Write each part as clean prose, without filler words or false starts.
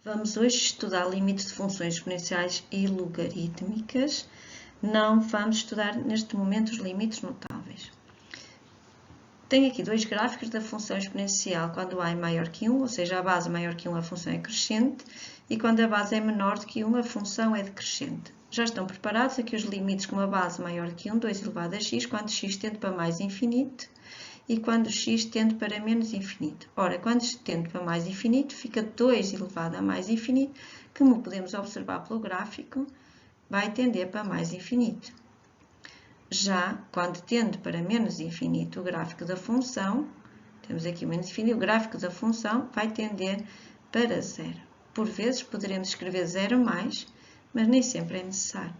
Vamos hoje estudar limites de funções exponenciais e logarítmicas. Não vamos estudar neste momento os limites notáveis. Tenho aqui dois gráficos da função exponencial quando a é maior que 1, ou seja, a base é maior que 1, a função é crescente, e quando a base é menor do que 1, a função é decrescente. Já estão preparados aqui os limites com uma base maior que 1, 2 elevado a x, quando x tende para mais infinito, e quando x tende para menos infinito. Ora, quando x tende para mais infinito, fica 2 elevado a mais infinito, que, como podemos observar pelo gráfico, vai tender para mais infinito. Já quando tende para menos infinito, o gráfico da função, temos aqui o menos infinito, o gráfico da função vai tender para zero. Por vezes poderemos escrever zero mais, mas nem sempre é necessário.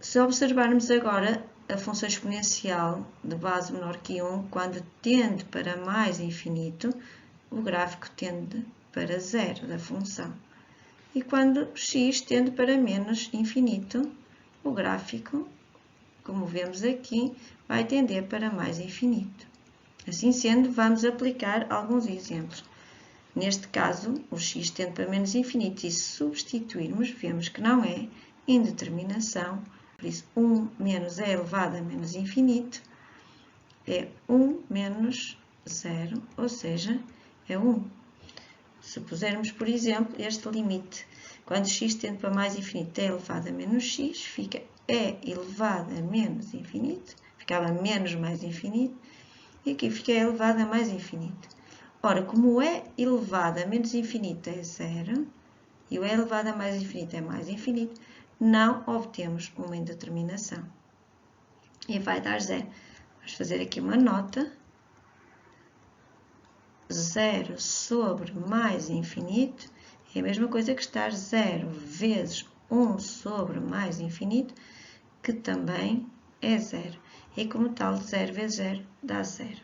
Se observarmos agora a função exponencial de base menor que 1, quando tende para mais infinito, o gráfico tende para zero da função. E quando x tende para menos infinito, o gráfico, como vemos aqui, vai tender para mais infinito. Assim sendo, vamos aplicar alguns exemplos. Neste caso, o x tende para menos infinito e se substituirmos, vemos que não é indeterminação. Por isso, 1 menos é elevado a menos infinito é 1 menos 0, ou seja, é 1. Se pusermos, por exemplo, este limite, quando x tende para mais infinito é elevado a menos x, fica é elevado a menos infinito, ficava menos mais infinito, e aqui fica é elevado a mais infinito. Ora, como o é elevado a menos infinito é 0, e o é elevado a mais infinito é mais infinito, não obtemos uma indeterminação. E vai dar 0. Vamos fazer aqui uma nota. 0 sobre mais infinito é a mesma coisa que estar 0 vezes 1 sobre mais infinito, que também é 0. E como tal, 0 vezes 0 dá 0.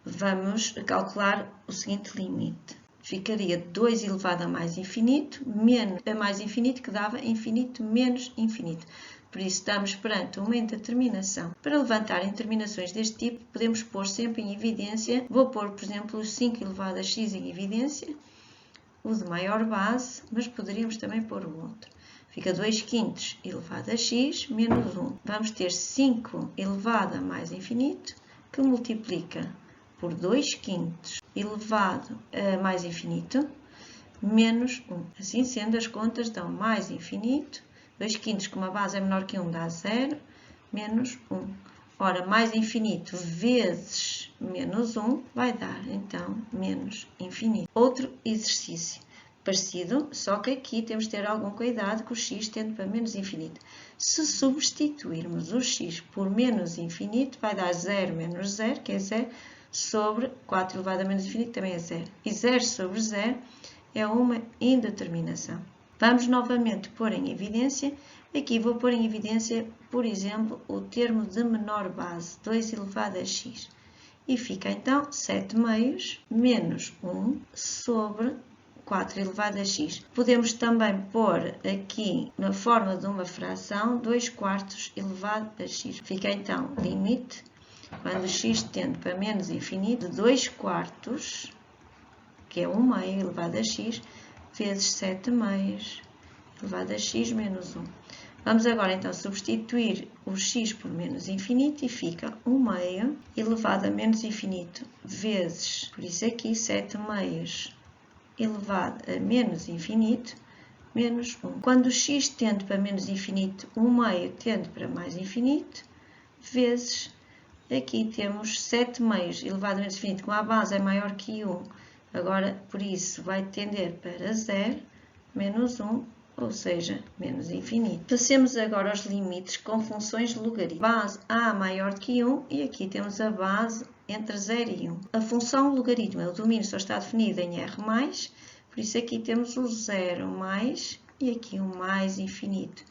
Vamos calcular o seguinte limite. Ficaria 2 elevado a mais infinito, menos a mais infinito, que dava infinito menos infinito. Por isso, estamos perante uma indeterminação. Para levantar indeterminações deste tipo, podemos pôr sempre em evidência, vou pôr, por exemplo, o 5 elevado a x em evidência, o de maior base, mas poderíamos também pôr o outro. Fica 2 quintos elevado a x menos 1. Vamos ter 5 elevado a mais infinito, que multiplica por 2 quintos elevado a mais infinito, menos 1. Assim sendo, as contas dão mais infinito, 2 quintos com uma base é menor que 1 dá 0, menos 1. Ora, mais infinito vezes menos 1 vai dar, então, menos infinito. Outro exercício parecido, só que aqui temos de ter algum cuidado com o x tende para menos infinito. Se substituirmos o x por menos infinito, vai dar 0 menos 0, que é 0, sobre 4 elevado a menos infinito, também é 0. E 0 sobre 0 é uma indeterminação. Vamos novamente pôr em evidência. Aqui vou pôr em evidência, por exemplo, o termo de menor base, 2 elevado a x. E fica então 7 meios menos 1 sobre 4 elevado a x. Podemos também pôr aqui, na forma de uma fração, 2 quartos elevado a x. Fica então limite, quando x tende para menos infinito, de 2 quartos, que é 1 meio elevado a x, vezes 7 meios elevado a x menos 1. Vamos agora então substituir o x por menos infinito e fica 1 meio elevado a menos infinito vezes, por isso aqui, 7 meios elevado a menos infinito menos 1. Quando o x tende para menos infinito, 1 meio tende para mais infinito, vezes, aqui temos 7 meios elevado a menos infinito, como a base é maior que 1, agora por isso vai tender para 0, menos 1, ou seja, menos infinito. Passemos agora aos limites com funções logarítmicas. Base a maior que 1 e aqui temos a base entre 0 e 1. A função logarítmica, o domínio só está definido em R+, por isso aqui temos o 0 mais e aqui o mais infinito.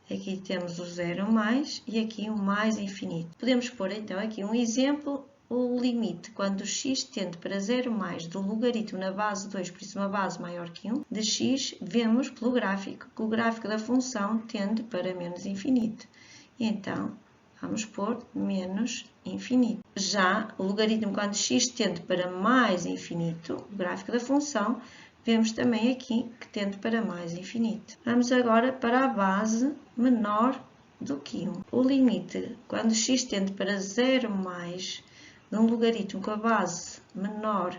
Aqui temos o 0 mais e aqui o mais infinito. Podemos pôr então aqui um exemplo, o limite quando x tende para 0 mais do logaritmo na base 2, por isso uma base maior que 1, de x, vemos pelo gráfico que o gráfico da função tende para menos infinito. E então, vamos pôr menos infinito. Já o logaritmo quando x tende para mais infinito, o gráfico da função Vemos também aqui que tende para mais infinito. Vamos agora para a base menor do que 1. O limite, quando x tende para 0 mais de um logaritmo com a base menor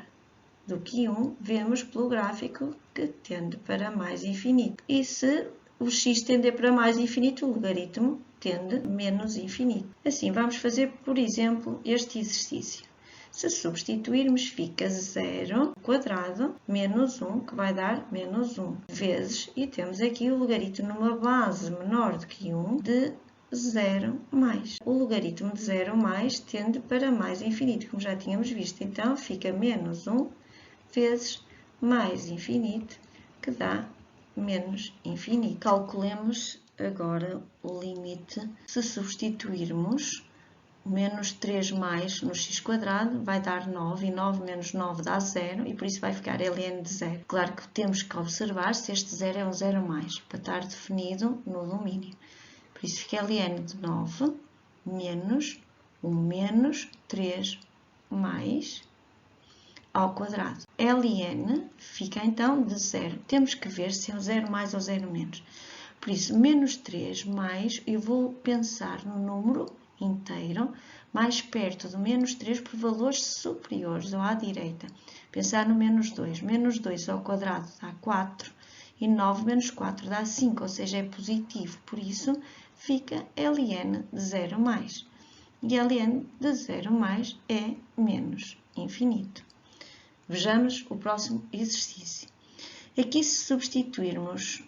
do que 1, vemos pelo gráfico que tende para mais infinito. E se o x tender para mais infinito, o logaritmo tende menos infinito. Assim, vamos fazer, por exemplo, este exercício. Se substituirmos, fica 0 quadrado menos 1, que vai dar menos 1, vezes, e temos aqui o logaritmo numa base menor do que 1 de 0 mais. O logaritmo de 0 mais tende para mais infinito, como já tínhamos visto. Então, fica menos 1 vezes mais infinito, que dá menos infinito. Calculemos agora o limite. Se substituirmos menos 3 mais no x² vai dar 9, e 9 menos 9 dá 0, e por isso vai ficar ln de 0. Claro que temos que observar se este 0 é um 0 mais, para estar definido no domínio. Por isso fica ln de 9 menos o menos 3 mais ao quadrado. ln fica então de 0. Temos que ver se é um 0 mais ou 0 menos. Por isso, menos 3 mais, eu vou pensar no número inteiro mais perto do menos 3 por valores superiores ou à direita. Pensar no menos 2. Menos 2 ao quadrado dá 4 e 9 menos 4 dá 5, ou seja, é positivo. Por isso, fica ln de 0 mais. E ln de 0 mais é menos infinito. Vejamos o próximo exercício. Aqui, se substituirmos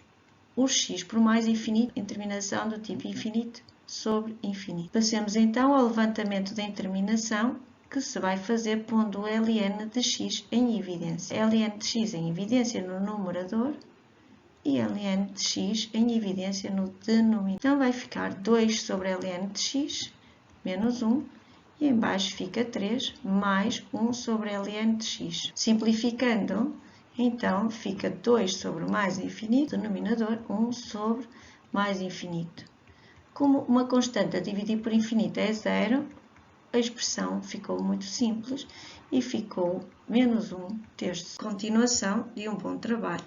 o x por mais infinito em terminação do tipo infinito sobre infinito. Passemos então ao levantamento da interminação que se vai fazer pondo o ln de x em evidência. ln de x em evidência no numerador e ln de x em evidência no denominador. Então vai ficar 2 sobre ln de x menos 1 e em baixo fica 3 mais 1 sobre ln de x. Simplificando, então fica 2 sobre mais infinito, denominador 1 sobre mais infinito. Como uma constante a dividir por infinito é 0, a expressão ficou muito simples e ficou menos 1 terço. Continuação de um bom trabalho.